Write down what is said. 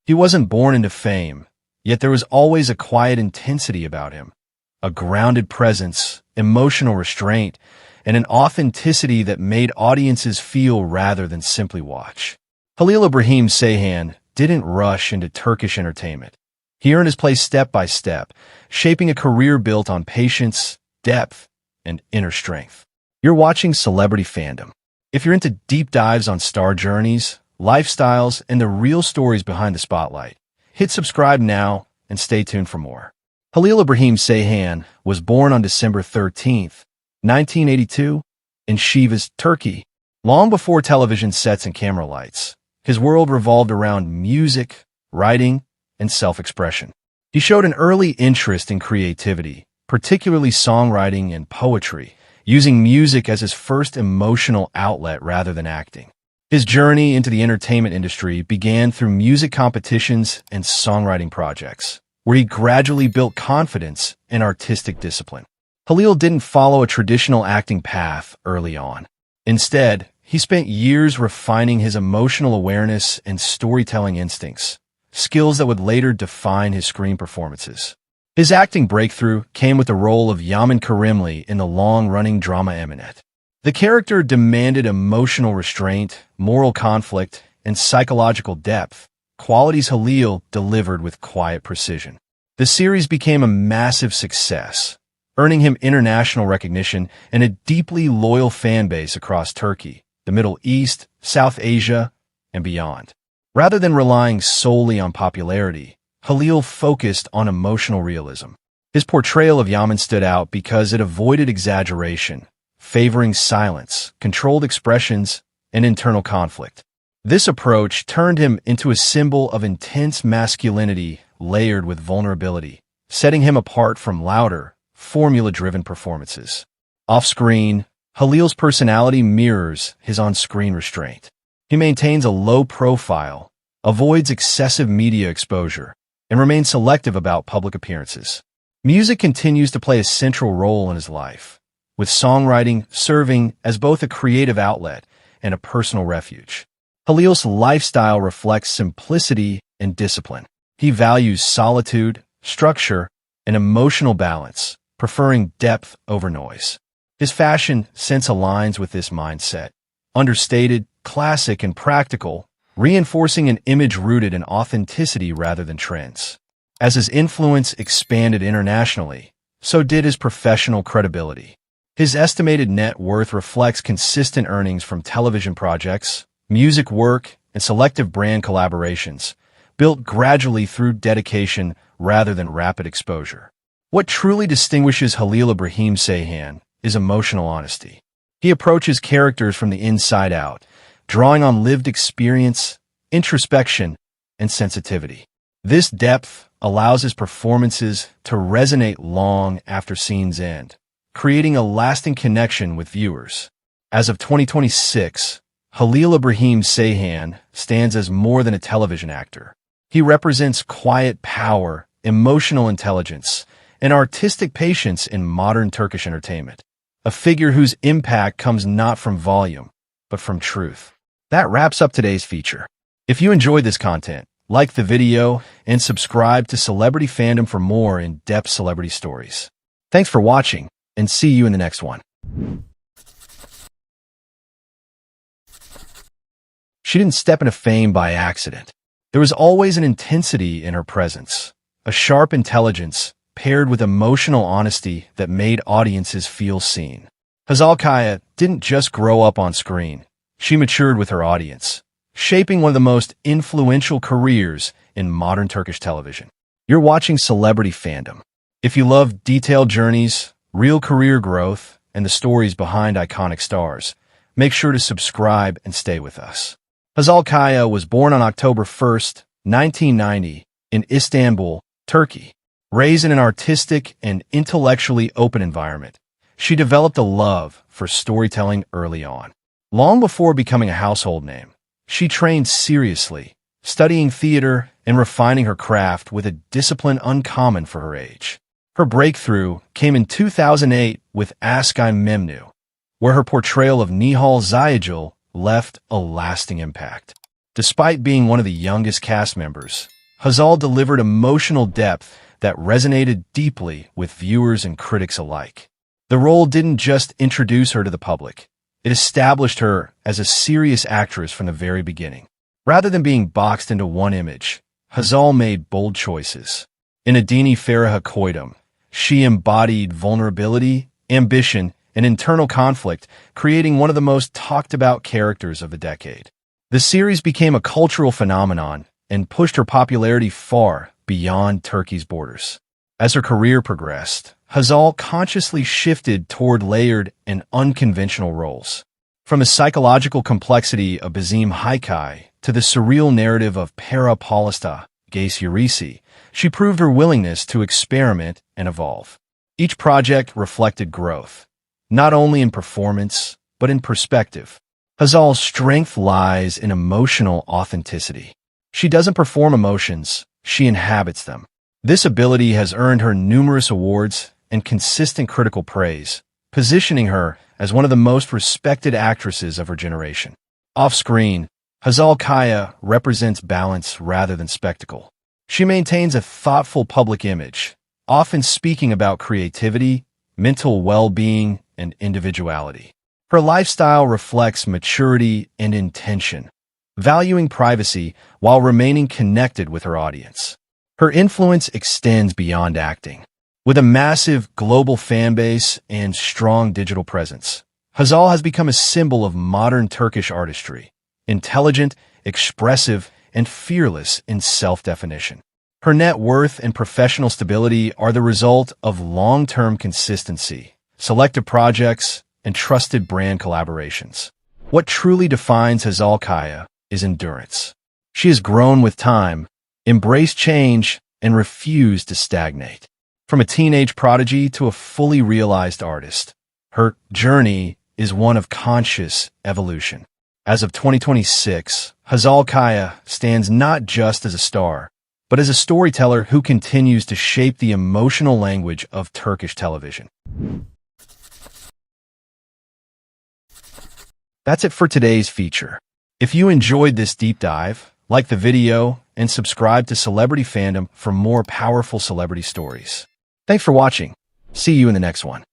He wasn't born into fame, yet there was always a quiet intensity about him, a grounded presence, emotional restraint, and an authenticity that made audiences feel rather than simply watch. Halil Ibrahim Ceyhan didn't rush into Turkish entertainment. He earned his place step by step, shaping a career built on patience, depth, and inner strength. You're watching Celebrity Fandom. If you're into deep dives on star journeys, lifestyles, and the real stories behind the spotlight, hit subscribe now and stay tuned for more. Halil Ibrahim Ceyhan was born on December 13th, 1982, in Sivas, Turkey. Long before television sets and camera lights, his world revolved around music, writing, and self-expression. He showed an early interest in creativity, particularly songwriting and poetry, using music as his first emotional outlet rather than acting. His journey into the entertainment industry began through music competitions and songwriting projects, where he gradually built confidence and artistic discipline. Halil didn't follow a traditional acting path early on. Instead, he spent years refining his emotional awareness and storytelling instincts, skills that would later define his screen performances. His acting breakthrough came with the role of Yaman Karimli in the long-running drama Emanet. The character demanded emotional restraint, moral conflict, and psychological depth, qualities Halil delivered with quiet precision. The series became a massive success, earning him international recognition and a deeply loyal fan base across Turkey, the Middle East, South Asia, and beyond. Rather than relying solely on popularity, Halil focused on emotional realism. His portrayal of Yaman stood out because it avoided exaggeration, favoring silence, controlled expressions, and internal conflict. This approach turned him into a symbol of intense masculinity layered with vulnerability, setting him apart from louder, formula-driven performances. Off-screen, Halil's personality mirrors his on-screen restraint. He maintains a low profile, avoids excessive media exposure, and remains selective about public appearances. Music continues to play a central role in his life, with songwriting serving as both a creative outlet and a personal refuge. Halil's lifestyle reflects simplicity and discipline. He values solitude, structure, and emotional balance, preferring depth over noise. His fashion sense aligns with this mindset, understated, classic, and practical, reinforcing an image rooted in authenticity rather than trends. As his influence expanded internationally, so did his professional credibility. His estimated net worth reflects consistent earnings from television projects, music work, and selective brand collaborations, built gradually through dedication rather than rapid exposure. What truly distinguishes Halil Ibrahim Ceyhan is emotional honesty. He approaches characters from the inside out, drawing on lived experience, introspection, and sensitivity. This depth allows his performances to resonate long after scenes end, creating a lasting connection with viewers. As of 2026, Halil Ibrahim Ceyhan stands as more than a television actor. He represents quiet power, emotional intelligence, and artistic patience in modern Turkish entertainment, a figure whose impact comes not from volume, but from truth. That wraps up today's feature. If you enjoyed this content, like the video and subscribe to Celebrity Fandom for more in-depth celebrity stories. Thanks for watching, and see you in the next one. She didn't step into fame by accident. There was always an intensity in her presence, a sharp intelligence paired with emotional honesty that made audiences feel seen. Hazal Kaya didn't just grow up on screen. She matured with her audience, shaping one of the most influential careers in modern Turkish television. You're watching Celebrity Fandom. If you love detailed journeys, real career growth, and the stories behind iconic stars, make sure to subscribe and stay with us. Hazal Kaya was born on October 1st, 1990, in Istanbul, Turkey. Raised in an artistic and intellectually open environment, she developed a love for storytelling early on. Long before becoming a household name, she trained seriously, studying theater and refining her craft with a discipline uncommon for her age. Her breakthrough came in 2008 with Ask I'm Memnu, where her portrayal of Nihal Zayagil left a lasting impact. Despite being one of the youngest cast members, Hazal delivered emotional depth that resonated deeply with viewers and critics alike. The role didn't just introduce her to the public. It established her as a serious actress from the very beginning. Rather than being boxed into one image, Hazal made bold choices. In Adını Feriha Koydum, she embodied vulnerability, ambition, and internal conflict, creating one of the most talked-about characters of the decade. The series became a cultural phenomenon and pushed her popularity far beyond Turkey's borders. As her career progressed, Hazal consciously shifted toward layered and unconventional roles. From the psychological complexity of Bizim Haykay to the surreal narrative of Para Paulista, Gace Urisi, she proved her willingness to experiment and evolve. Each project reflected growth, not only in performance, but in perspective. Hazal's strength lies in emotional authenticity. She doesn't perform emotions, she inhabits them. This ability has earned her numerous awards and consistent critical praise, positioning her as one of the most respected actresses of her generation. Off-screen, Hazal Kaya represents balance rather than spectacle. She maintains a thoughtful public image, often speaking about creativity, mental well-being, and individuality. Her lifestyle reflects maturity and intention, valuing privacy while remaining connected with her audience. Her influence extends beyond acting. With a massive global fan base and strong digital presence, Hazal has become a symbol of modern Turkish artistry, intelligent, expressive, and fearless in self-definition. Her net worth and professional stability are the result of long-term consistency, selective projects, and trusted brand collaborations. What truly defines Hazal Kaya is endurance. She has grown with time, embraced change, and refused to stagnate. From a teenage prodigy to a fully realized artist, her journey is one of conscious evolution. As of 2026, Hazal Kaya stands not just as a star, but as a storyteller who continues to shape the emotional language of Turkish television. That's it for today's feature. If you enjoyed this deep dive, like the video and subscribe to Celebrity Fandom for more powerful celebrity stories. Thanks for watching. See you in the next one.